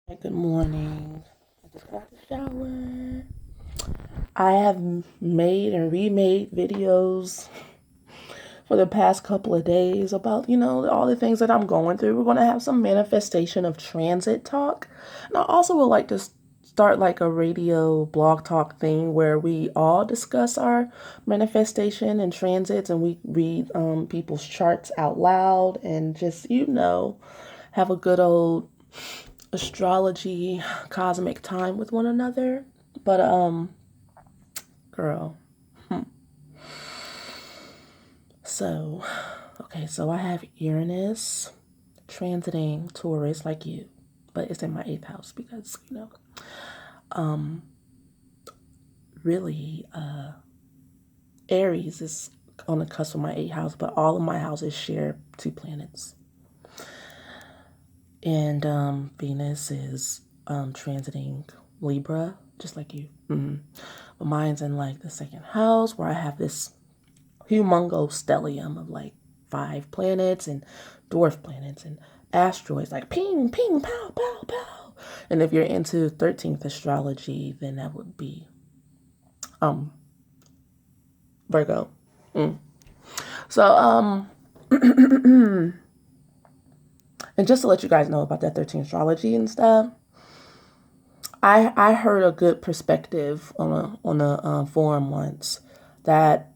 Good morning. I just got out the shower. I have made and remade videos for the past couple of days about, all the things that I'm going through. We're going to have some manifestation of transit talk. And I also would like to start like a radio blog talk thing where we all discuss our manifestation and transits and we read people's charts out loud and just, have a good old astrology cosmic time with one another. But girl, so so I have Uranus transiting Taurus like you, but it's in my 8th house because really Aries is on the cusp of my 8th house, but all of my houses share 2 planets. And Venus is transiting Libra, just like you. But mine's in like the 2nd house where I have this humongous stellium of like 5 planets and dwarf planets and asteroids like ping, ping, pow, pow, pow. And if you're into 13th astrology, then that would be Virgo. So and just to let you guys know about that 13th astrology and stuff, I heard a good perspective on a forum once that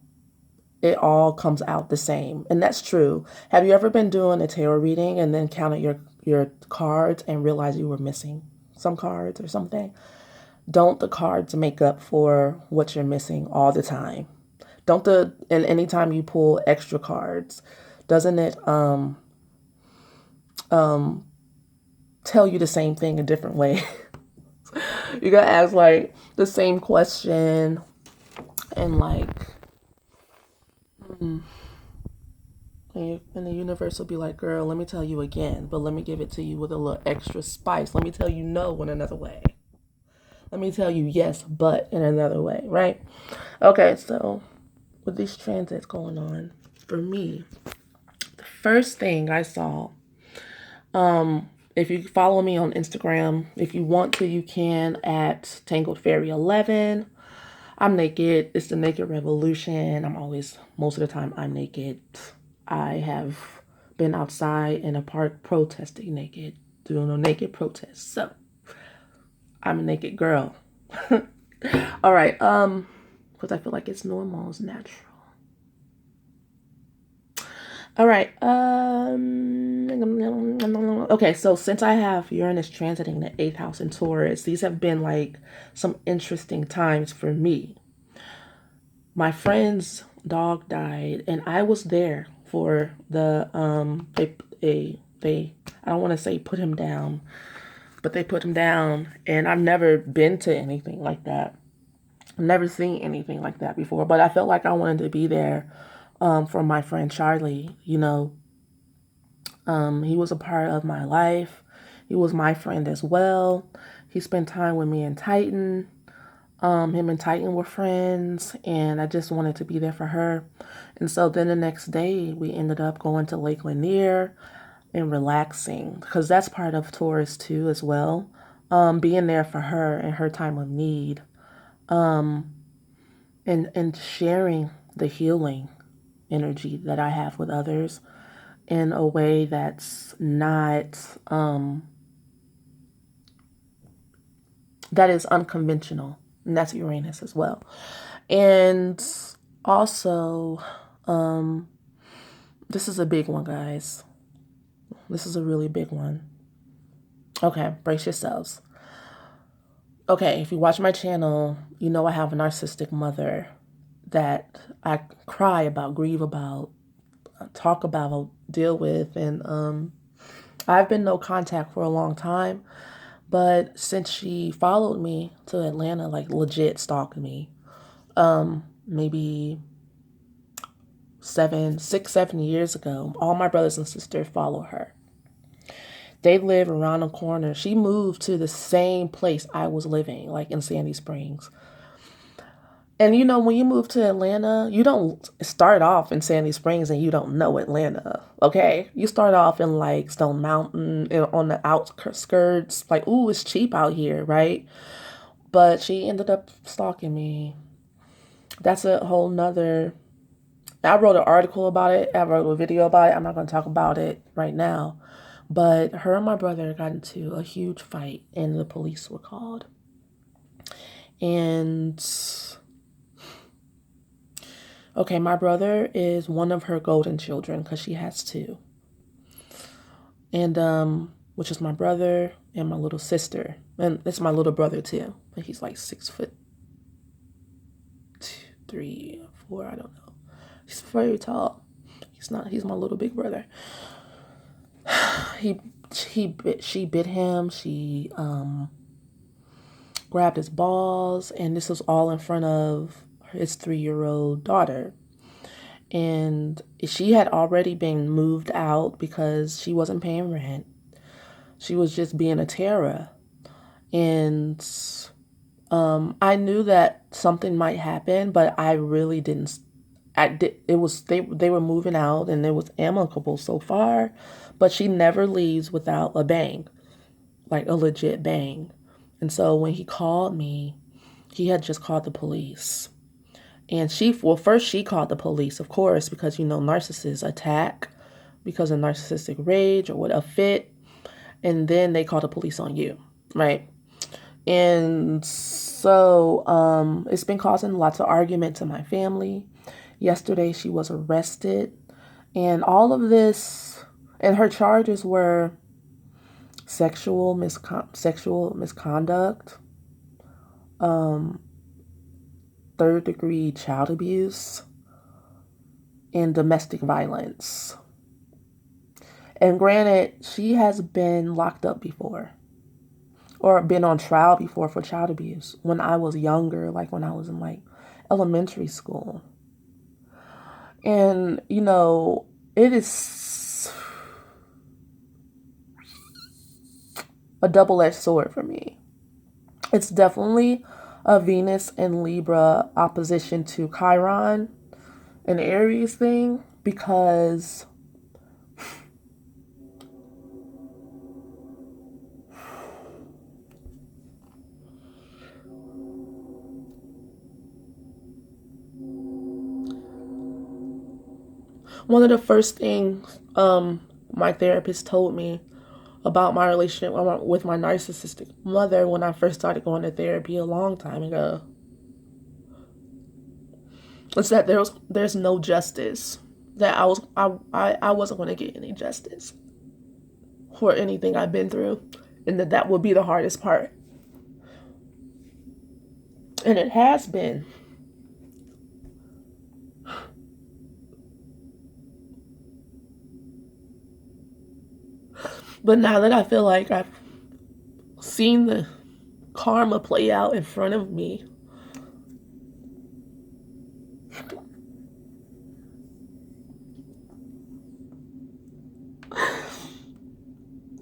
it all comes out the same, and that's true. Have you ever been doing a tarot reading and then counted your cards and realized you were missing some cards or something? Don't the cards make up for what you're missing all the time? And anytime you pull extra cards, doesn't it tell you the same thing a different way? You gotta ask like the same question and and the universe will be like, girl, let me tell you again, but let me give it to you with a little extra spice. Let me tell you no in another way. Let me tell you yes, but in another way, right? Okay, so with these transits going on, for me, the first thing I saw, if you follow me on Instagram, if you want to, you can at Tangled Fairy 11. I'm naked. It's the naked revolution. Most of the time, I'm naked. I have been outside in a park protesting naked, doing a naked protest. So I'm a naked girl. All right. Because I feel like it's normal, it's natural. All right. Okay, so since I have Uranus transiting the 8th house in Taurus, these have been like some interesting times for me. My friend's dog died, and I was there for the they I don't want to say put him down, but they put him down, and I've never been to anything like that. I've never seen anything like that before, but I felt like I wanted to be there for my friend Charlie. He was a part of my life. He was my friend as well. He spent time with me in Titan. Him and Titan were friends, and I just wanted to be there for her. And so then the next day, we ended up going to Lake Lanier and relaxing, because that's part of Taurus too as well. Being there for her in her time of need, and sharing the healing energy that I have with others in a way that's not that is unconventional, and that's Uranus as well. And also, this is a big one, guys. This is a really big one. Okay, brace yourselves. Okay, if you watch my channel, you know I have a narcissistic mother that I cry about, grieve about, talk about, deal with, and I've been no contact for a long time. But since she followed me to Atlanta, like legit stalked me, maybe 7 years ago, all my brothers and sisters follow her. They live around the corner. She moved to the same place I was living, like in Sandy Springs. And you know, when you move to Atlanta, you don't start off in Sandy Springs and you don't know Atlanta, okay? You start off in like Stone Mountain on the outskirts, like, ooh, it's cheap out here, right? But she ended up stalking me. That's a whole nother. I wrote an article about it. I wrote a video about it. I'm not going to talk about it right now. But her and my brother got into a huge fight and the police were called. And okay, my brother is one of her golden children because she has two. And which is my brother and my little sister. And it's my little brother too. And he's like 6'3", 4, I don't know. He's very tall. He's my little big brother. She bit him. She grabbed his balls, and this was all in front of his 3-year-old daughter. And she had already been moved out because she wasn't paying rent. She was just being a terror. And I knew that something might happen, but I really didn't. They were moving out, and it was amicable so far, but she never leaves without a bang, like a legit bang. And so when he called me, he had just called the police. And first she called the police, of course, because, you know, narcissists attack because of narcissistic rage or what, a fit. And then they call the police on you, right? And so it's been causing lots of arguments in my family. Yesterday she was arrested. And all of this, and her charges were sexual misconduct, third-degree child abuse, and domestic violence. And granted, she has been locked up before or been on trial before for child abuse when I was younger, like when I was in like elementary school. And, you know, it is a double-edged sword for me. It's definitely a Venus and Libra opposition to Chiron, an Aries thing, because one of the first things my therapist told me about my relationship with my narcissistic mother when I first started going to therapy a long time ago was that there's no justice. That I wasn't going to get any justice for anything I've been through, and that would be the hardest part. And it has been. But now that I feel like I've seen the karma play out in front of me,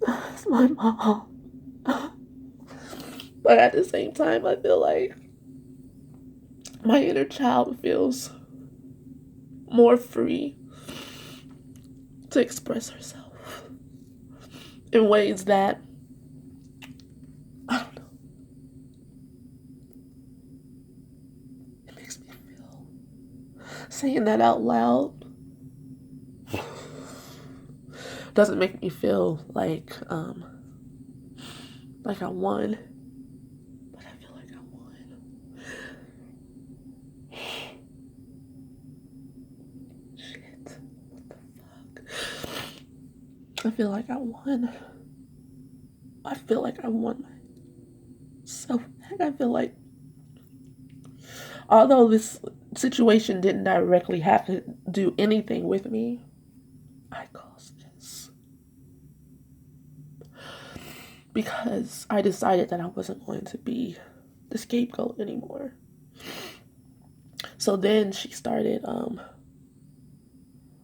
it's my mom. But at the same time, I feel like my inner child feels more free to express herself in ways that, I don't know, it makes me feel, saying that out loud doesn't make me feel like I won, but I feel like I won. Shit, what the fuck? I feel like I won. I feel like I won myself back. I feel like, although this situation didn't directly have to do anything with me, I caused this. Because I decided that I wasn't going to be the scapegoat anymore. So then she started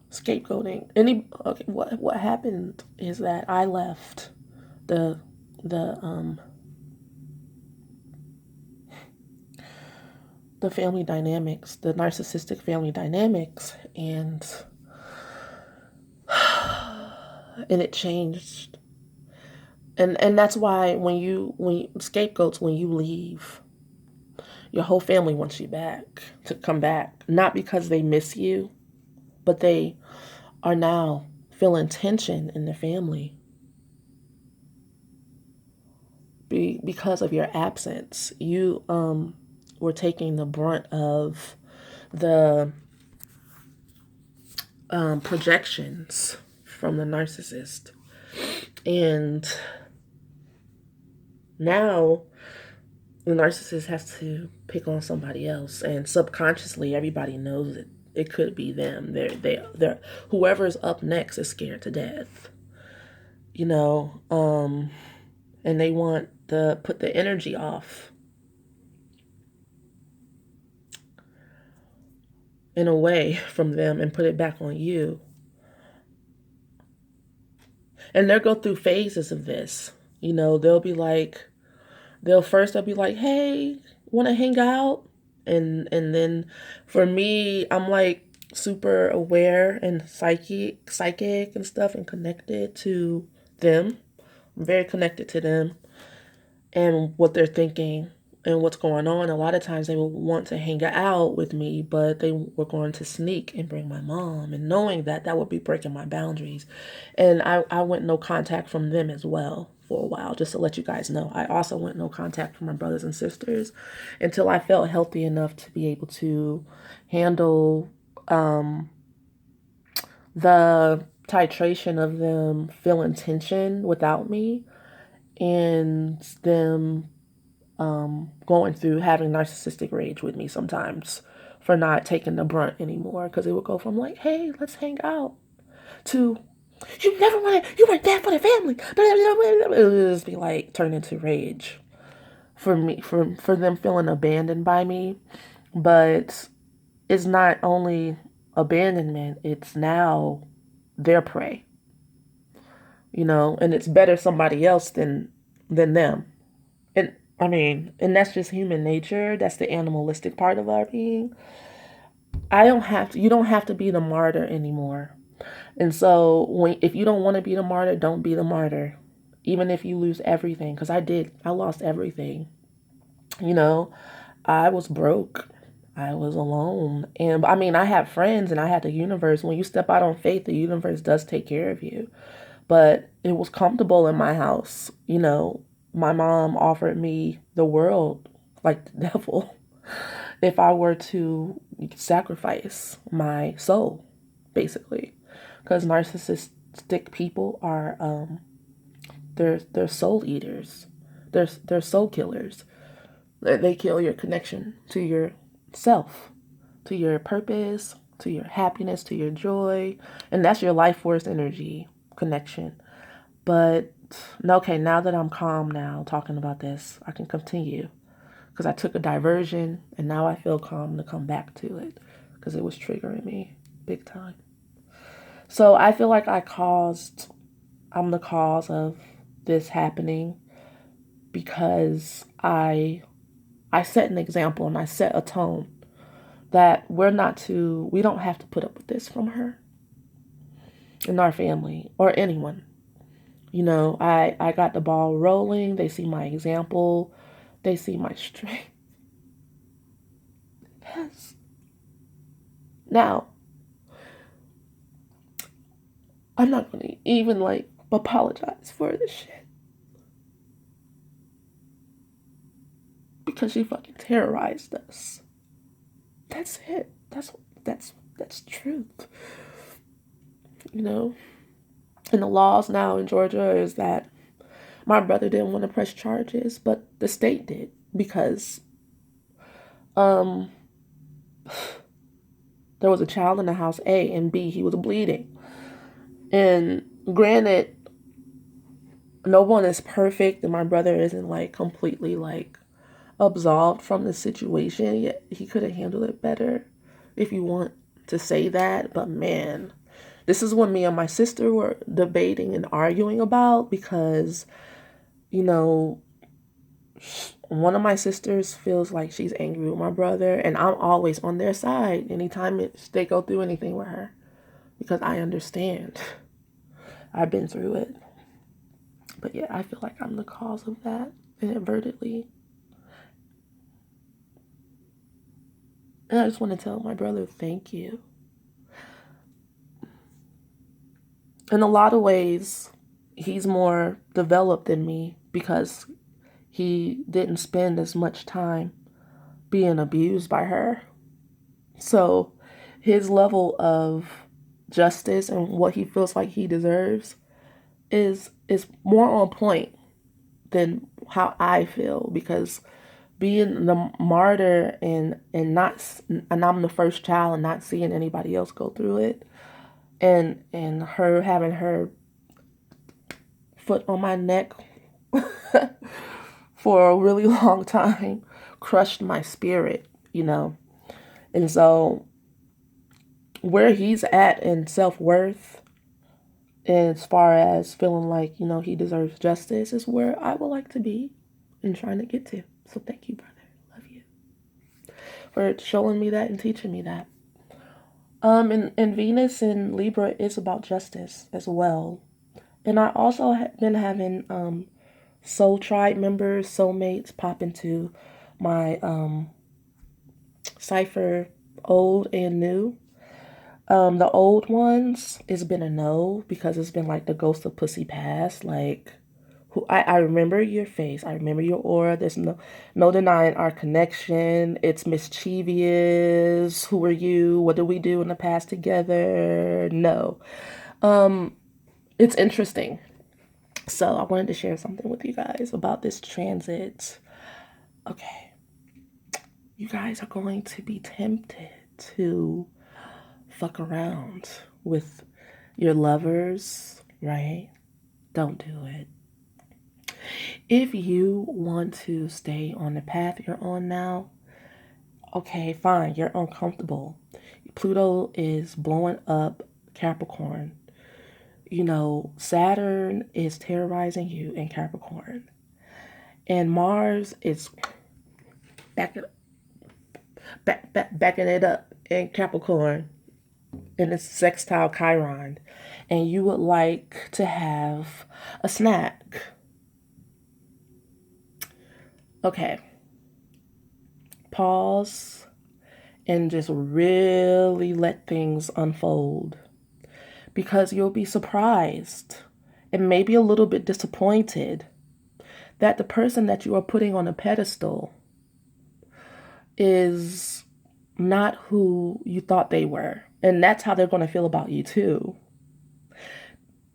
scapegoating. What happened is that I left the the family dynamics, the narcissistic family dynamics, and it changed. And that's why when scapegoats, when you leave, your whole family wants you back, to come back, not because they miss you, but they are now feeling tension in the family because of your absence. You were taking the brunt of the projections from the narcissist. And now the narcissist has to pick on somebody else, and subconsciously everybody knows it could be them. They're whoever's up next is scared to death, and they want to put the energy off in a way from them and put it back on you. And they'll go through phases of this. They'll be like, hey, want to hang out? And then for me, I'm like super aware and psychic and stuff, and connected to them. I'm very connected to them and what they're thinking and what's going on. A lot of times they will want to hang out with me, but they were going to sneak and bring my mom, and knowing that would be breaking my boundaries. And I went no contact from them as well for a while, just to let you guys know. I also went no contact from my brothers and sisters until I felt healthy enough to be able to handle the titration of them feeling tension without me, and them going through having narcissistic rage with me sometimes for not taking the brunt anymore, because it would go from like, hey, let's hang out, to you weren't there for the family. It would just be like turn into rage for me, for them feeling abandoned by me. But it's not only abandonment, it's now their prey, and it's better somebody else than them. And and that's just human nature. That's the animalistic part of our being. You don't have to be the martyr anymore. And so if you don't want to be the martyr, don't be the martyr. Even if you lose everything, because I lost everything. I was broke. I was alone. And I had friends and I had the universe. When you step out on faith, the universe does take care of you. But it was comfortable in my house. My mom offered me the world, like the devil, if I were to sacrifice my soul, basically. Because narcissistic people are, they're soul eaters. They're soul killers. They kill your connection to yourself, to your purpose, to your happiness, to your joy. And that's your life force energy connection. But okay, now that I'm calm now talking about this, I can continue, because I took a diversion and now I feel calm to come back to it, because it was triggering me big time. So I feel like I'm the cause of this happening, because I set an example and I set a tone that we don't have to put up with this from her in our family or anyone. I got the ball rolling. They see my example. They see my strength. Yes. Now, I'm not going to even apologize for this shit, because she fucking terrorized us. That's it. That's truth. And the laws now in Georgia is that my brother didn't want to press charges, but the state did, because there was a child in the house, A, and B, he was bleeding. And granted, no one is perfect, and my brother isn't completely absolved from the situation, yet he could have handled it better, if you want to say that. But man, this is what me and my sister were debating and arguing about, because, when one of my sisters feels like she's angry with my brother, and I'm always on their side anytime they go through anything with her, because I understand. I've been through it. But yeah, I feel like I'm the cause of that inadvertently. And I just want to tell my brother, thank you. In a lot of ways, he's more developed than me because he didn't spend as much time being abused by her. So his level of justice and what he feels like he deserves is more on point than how I feel, because being the martyr and I'm the first child and not seeing anybody else go through it, and her having her foot on my neck for a really long time crushed my spirit, And so where he's at in self-worth, as far as feeling like, he deserves justice, is where I would like to be and trying to get to. So thank you, brother. Love you for showing me that and teaching me that. And Venus in Libra is about justice as well. And I also have been having soul tribe members, soulmates pop into my cipher, old and new. The old ones, it's been a no, because it's been like the ghost of pussy past. Like, I remember your face, I remember your aura. There's no denying our connection. It's mischievous. Who are you? What did we do in the past together? No. It's interesting. So I wanted to share something with you guys about this transit. Okay. You guys are going to be tempted to fuck around with your lovers, right? Don't do it. If you want to stay on the path you're on now, okay, fine, you're uncomfortable. Pluto is blowing up Capricorn. Saturn is terrorizing you in Capricorn. And Mars is backing it up in Capricorn. And it's sextile Chiron. And you would like to have a snack. Okay. Pause and just really let things unfold. Because you'll be surprised and maybe a little bit disappointed that the person that you are putting on a pedestal is not who you thought they were. And that's how they're going to feel about you too.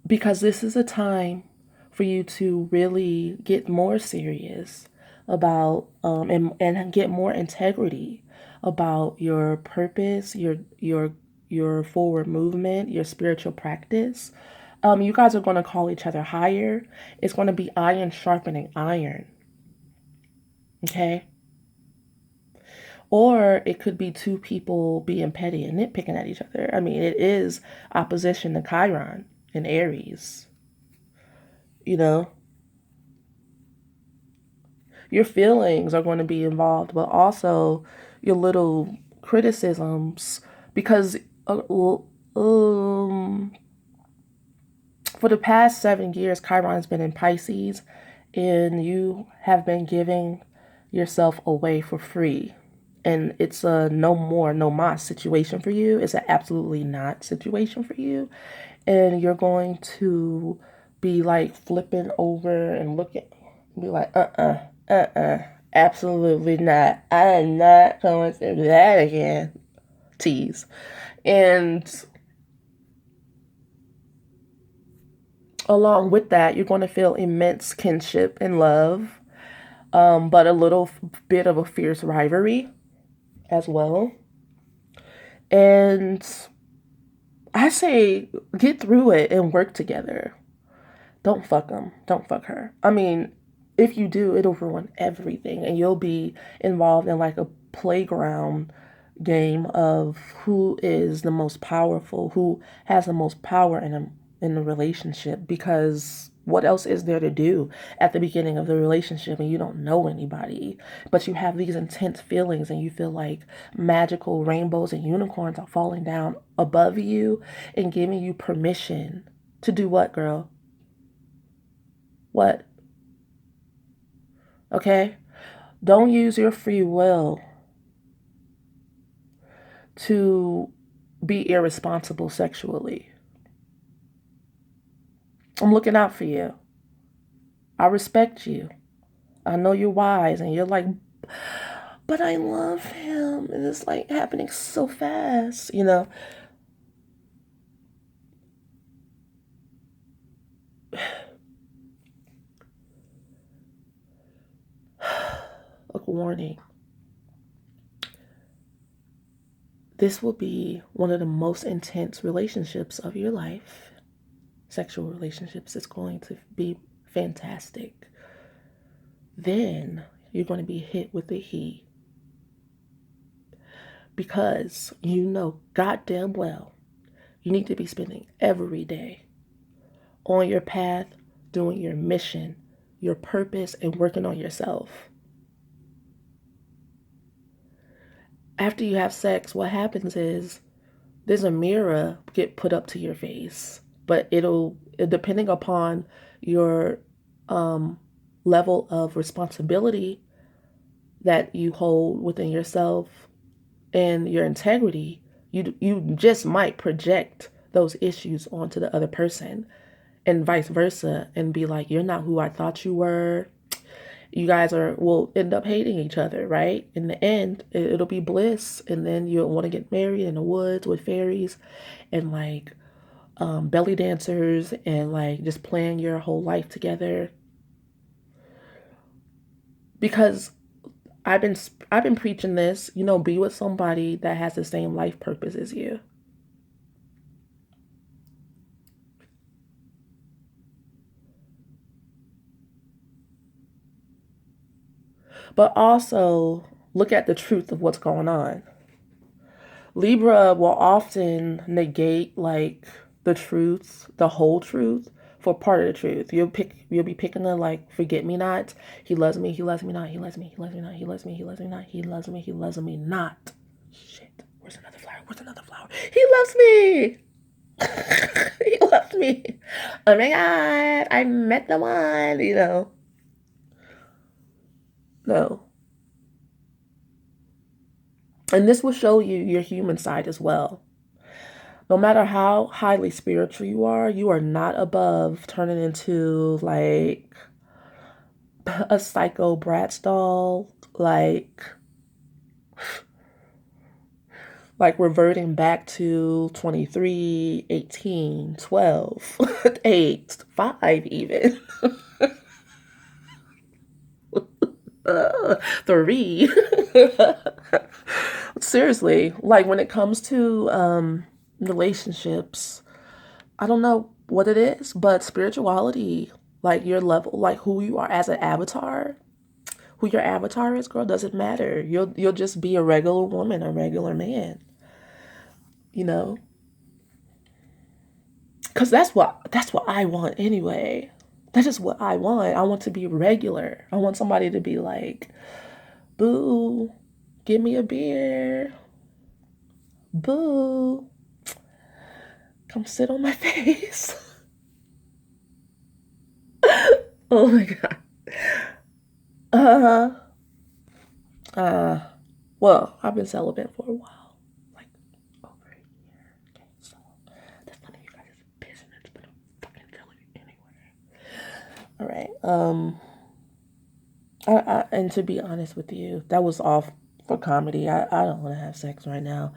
Because this is a time for you to really get more serious about and get more integrity about your purpose, your forward movement, your spiritual practice. You guys are going to call each other higher. It's going to be iron sharpening iron. Okay? Or it could be two people being petty and nitpicking at each other. I mean, it is opposition to Chiron in Aries. Your feelings are going to be involved, but also your little criticisms, because for the past 7 years, Chiron has been in Pisces, and you have been giving yourself away for free. And it's a no more, no mas situation for you. It's an absolutely not situation for you. And you're going to be like flipping over and looking, be like, absolutely not. I am not going through that again. Tease. And along with that, you're going to feel immense kinship and love, but a little bit of a fierce rivalry as well. And I say get through it and work together. Don't fuck them. Don't fuck her. I mean, if you do, it'll ruin everything, and you'll be involved in like a playground game of who is the most powerful, who has the most power in a relationship, because what else is there to do at the beginning of the relationship and you don't know anybody, but you have these intense feelings and you feel like magical rainbows and unicorns are falling down above you and giving you permission to do what, girl? What? Okay? Don't use your free will to be irresponsible sexually. I'm looking out for you. I respect you. I know you're wise and you're like, but I love him. And it's like happening so fast, you know. A warning. This will be one of the most intense relationships of your life. Sexual relationships. It's going to be fantastic. Then you're going to be hit with the heat. Because you know goddamn well you need to be spending every day on your path, doing your mission, your purpose, and working on yourself. After you have sex, what happens is there's a mirror get put up to your face, but it'll, depending upon your level of responsibility that you hold within yourself and your integrity, you just might project those issues onto the other person and vice versa and be like, you're not who I thought you were. You guys will end up hating each other, right? In the end, it'll be bliss, and then you'll want to get married in the woods with fairies and like belly dancers and like just plan your whole life together. Because I've been preaching this, you know, be with somebody that has the same life purpose as you. But also look at the truth of what's going on. Libra will often negate like the truth, the whole truth, for part of the truth. You'll be picking the like forget me not. He loves me, he loves me not, he loves me, he loves me not, he loves me, he loves me not, he loves me, he loves me not. Shit. Where's another flower? Where's another flower? He loves me. He loves me. Oh my god, I met the one, you know. No. And this will show you your human side as well. No matter how highly spiritual you are not above turning into like a psycho Bratz doll, like reverting back to 23, 18, 12, 8, 5 even. 3. Seriously, like when it comes to relationships, I don't know what it is, but spirituality, like your level, like who you are as an avatar, who your avatar is, girl, doesn't matter. You'll just be a regular woman, a regular man, you know? Cause that's what I want anyway. That's just what I want. I want to be regular. I want somebody to be like, boo, give me a beer. Boo, come sit on my face. Oh my god. Uh, well, I've been celibate for a while, like over a year. Okay, so that's none of you guys' business, but I'm fucking telling you anyway. All right. And to be honest with you, that was off for comedy. I don't want to have sex right now.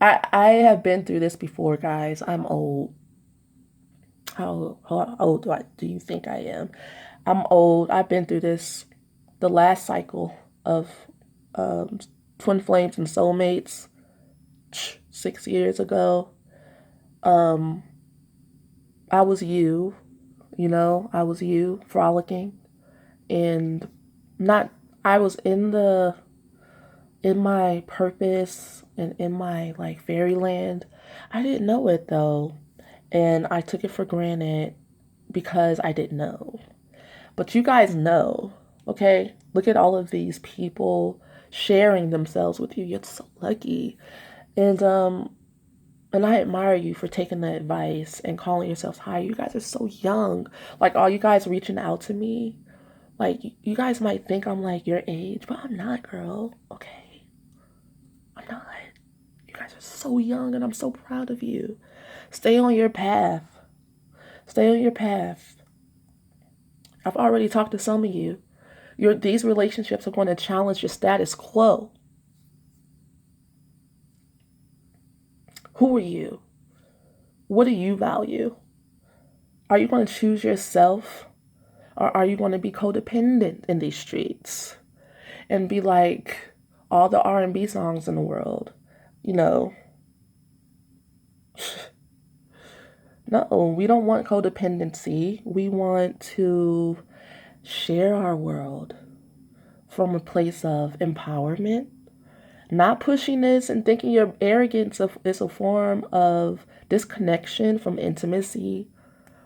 I have been through this before, guys. I'm old. How old do you think I am? I'm old. I've been through this. The last cycle of twin flames and soulmates 6 years ago. I was you know, I was you frolicking and not, I was in my purpose and in my like fairyland. I didn't know it though. And I took it for granted because I didn't know. But you guys know, okay? Look at all of these people sharing themselves with you. You're so lucky. And I admire you for taking the advice and calling yourselves higher. You guys are so young. Like, all you guys reaching out to me, like, you guys might think I'm like your age, but I'm not, girl. Okay? I'm not. You guys are so young, and I'm so proud of you. Stay on your path. Stay on your path. I've already talked to some of you. These relationships are going to challenge your status quo. Who are you? What do you value? Are you going to choose yourself? Or are you going to be codependent in these streets? And be like all the R&B songs in the world? You know. No, we don't want codependency. We want to share our world from a place of empowerment. Not pushiness and thinking your arrogance is a form of disconnection from intimacy,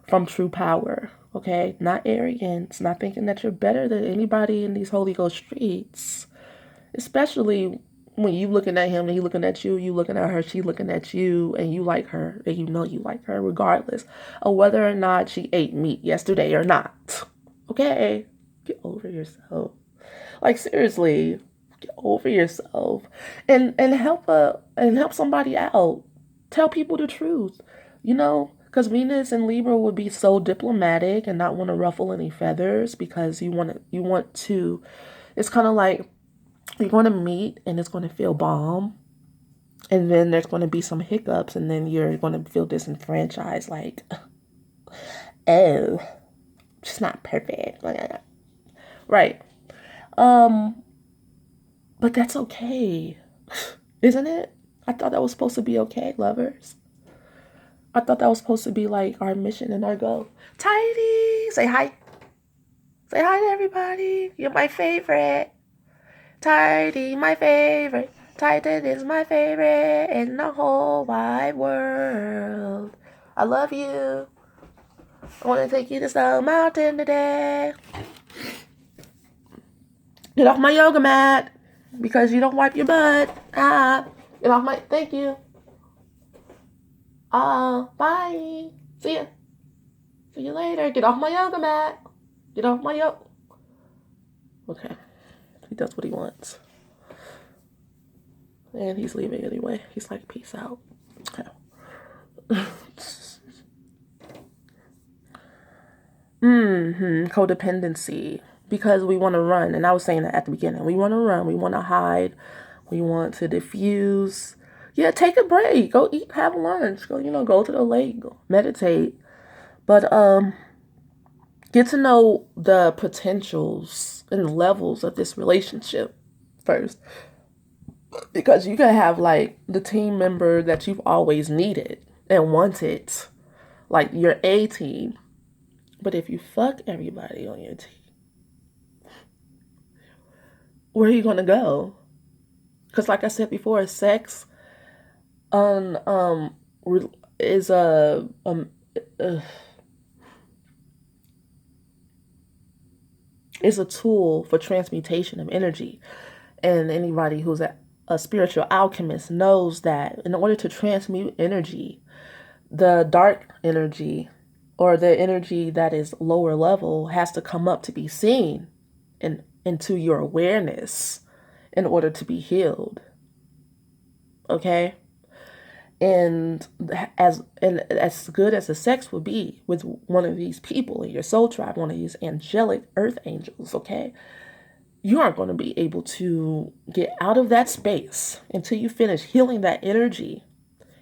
from true power. Okay? Not arrogance, not thinking that you're better than anybody in these Holy Ghost streets. Especially when you looking at him and he looking at you looking at her, she looking at you, and you like her, and you know you like her regardless of whether or not she ate meat yesterday or not. Okay? Get over yourself. Like, seriously, get over yourself and help somebody out. Tell people the truth, you know, because Venus and Libra would be so diplomatic and not want to ruffle any feathers, because you want to. It's kind of like you're going to meet and it's going to feel bomb, and then there's going to be some hiccups, and then you're going to feel disenfranchised, like, oh, it's not perfect, right? But that's okay, isn't it? I thought that was supposed to be okay, lovers. I thought that was supposed to be like our mission and our goal. Tidy, say hi. Say hi to everybody. You're my favorite. Tidy, my favorite. Titan is my favorite in the whole wide world. I love you. I want to take you to Stone Mountain today. Get off my yoga mat because you don't wipe your butt. Get off my. Thank you. Bye. See ya. See you later. Get off my yoga mat. Get off my yoga. Okay. He does what he wants. And he's leaving anyway. He's like, peace out. Okay. Codependency. Because we want to run. And I was saying that at the beginning. We want to run. We want to hide. We want to diffuse. Yeah, take a break. Go eat, have lunch. Go to the lake. Go meditate. But get to know the potentials and levels of this relationship first. Because you can have like the team member that you've always needed and wanted. Like your A team. But if you fuck everybody on your team, where are you gonna go? Because like I said before, sex is is a tool for transmutation of energy. And anybody who's a spiritual alchemist knows that in order to transmute energy, the dark energy or the energy that is lower level has to come up to be seen and into your awareness in order to be healed. Okay? And as good as the sex would be with one of these people in your soul tribe, one of these angelic earth angels, okay, you aren't going to be able to get out of that space until you finish healing that energy.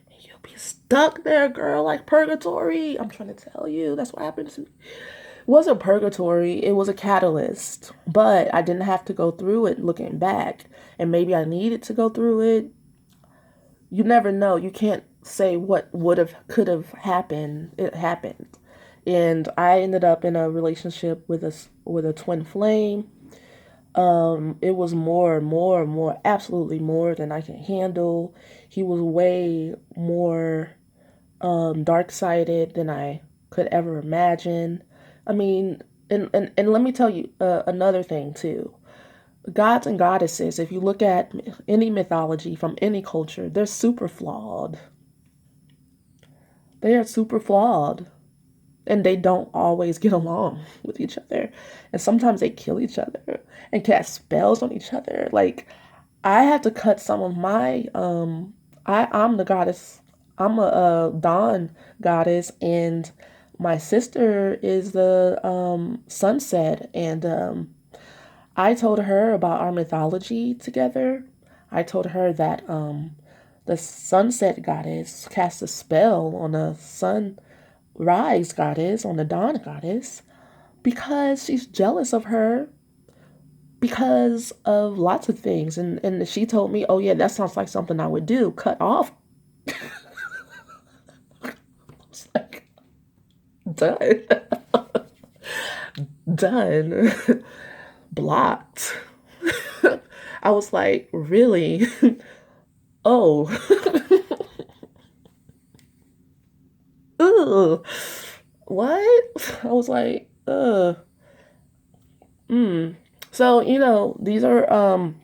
And you'll be stuck there, girl, like purgatory. I'm trying to tell you, that's what happened to me. It wasn't purgatory, it was a catalyst, but I didn't have to go through it looking back. And maybe I needed to go through it. You never know. You can't say what could have happened. It happened. And I ended up in a relationship with a twin flame. It was more, absolutely more than I can handle. He was way more dark-sided than I could ever imagine. I mean, and let me tell you another thing too. Gods and goddesses, if you look at any mythology from any culture, they're super flawed. They are super flawed. And they don't always get along with each other. And sometimes they kill each other and cast spells on each other. Like, I had to cut some of my I'm the goddess. I'm a dawn goddess, and my sister is the sunset. And I told her about our mythology together. I told her that the sunset goddess cast a spell on the sunrise goddess, on the dawn goddess, because she's jealous of her because of lots of things. And she told me, oh yeah, that sounds like something I would do. Cut off. It's like, done. Done. Blocked. I was like, really? Oh. Ugh. What? I was like, ugh. So, these are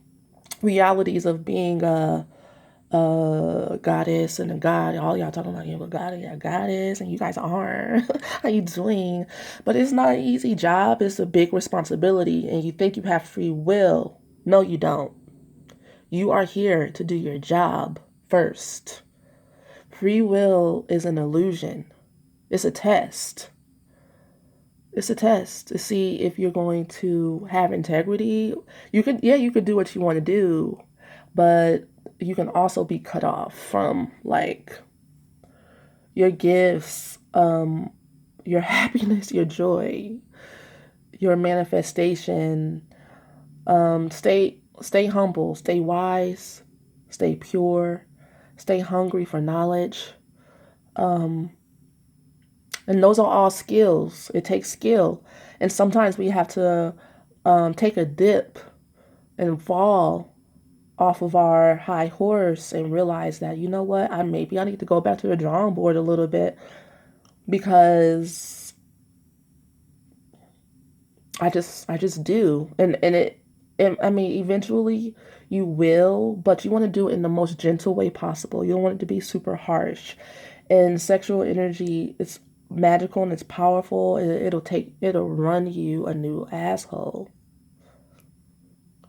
realities of being a goddess and a god. All y'all talking about you're a god and you're a goddess and you guys aren't. How you doing? But it's not an easy job. It's a big responsibility, and you think you have free will. No, you don't. You are here to do your job first. Free will is an illusion. It's a test. It's a test to see if you're going to have integrity. You could do what you want to do, but you can also be cut off from like your gifts, your happiness, your joy, your manifestation. Stay humble, stay wise, stay pure, stay hungry for knowledge. And those are all skills. It takes skill. And sometimes we have to take a dip and fall off of our high horse and realize that, you know what, I need to go back to the drawing board a little bit, because I just do. Eventually you will, but you want to do it in the most gentle way possible. You don't want it to be super harsh. And sexual energy, it's magical and it's powerful. It'll run you a new asshole.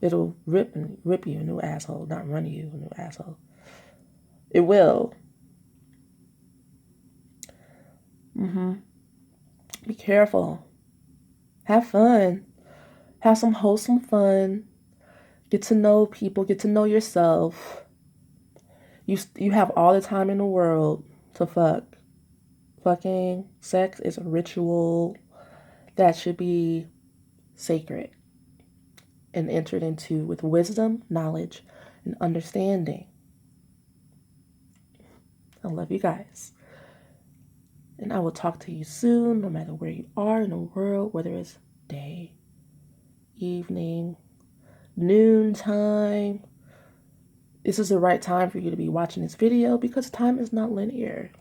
It'll rip you a new asshole, not run you a new asshole. It will. Be careful. Have fun. Have some wholesome fun. Get to know people. Get to know yourself. You have all the time in the world to fuck. Fucking sex is a ritual that should be sacred and entered into with wisdom, knowledge, and understanding. I love you guys. And I will talk to you soon, no matter where you are in the world, whether it's day, evening, noontime. This is the right time for you to be watching this video, because time is not linear.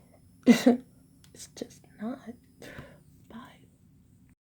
It's just not.